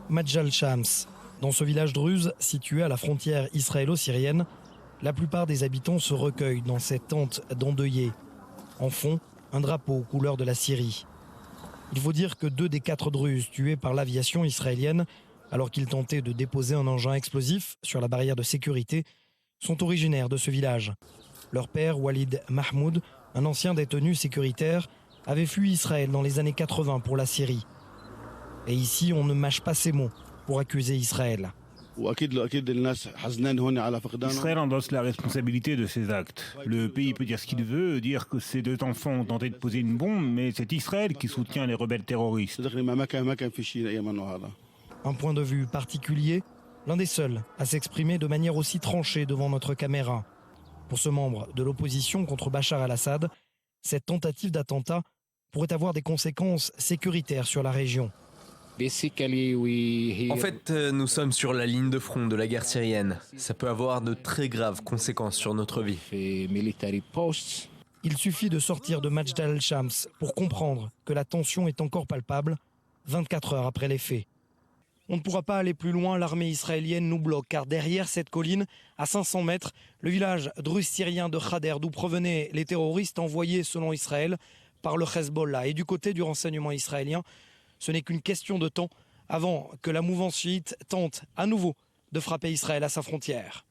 Majal Shams. Dans ce village druze situé à la frontière israélo-syrienne, la plupart des habitants se recueillent dans cette tente d'endeuillés. En fond, un drapeau couleur de la Syrie. Il faut dire que 2 des 4 druzes tués par l'aviation israélienne, alors qu'ils tentaient de déposer un engin explosif sur la barrière de sécurité, sont originaires de ce village. Leur père, Walid Mahmoud, un ancien détenu sécuritaire, avait fui Israël dans les années 80 pour la Syrie. Et ici, on ne mâche pas ses mots pour accuser Israël. Israël endosse la responsabilité de ses actes. Le pays peut dire ce qu'il veut, dire que ses 2 enfants ont tenté de poser une bombe, mais c'est Israël qui soutient les rebelles terroristes. Un point de vue particulier, l'un des seuls à s'exprimer de manière aussi tranchée devant notre caméra. Pour ce membre de l'opposition contre Bachar al-Assad, cette tentative d'attentat pourrait avoir des conséquences sécuritaires sur la région. En fait, nous sommes sur la ligne de front de la guerre syrienne. Ça peut avoir de très graves conséquences sur notre vie. Il suffit de sortir de Majal al-Shams pour comprendre que la tension est encore palpable 24 heures après les faits. On ne pourra pas aller plus loin, l'armée israélienne nous bloque, car derrière cette colline, à 500 mètres, le village druze syrien de Khader, d'où provenaient les terroristes envoyés selon Israël par le Hezbollah. Et du côté du renseignement israélien, ce n'est qu'une question de temps avant que la mouvance chiite tente à nouveau de frapper Israël à sa frontière.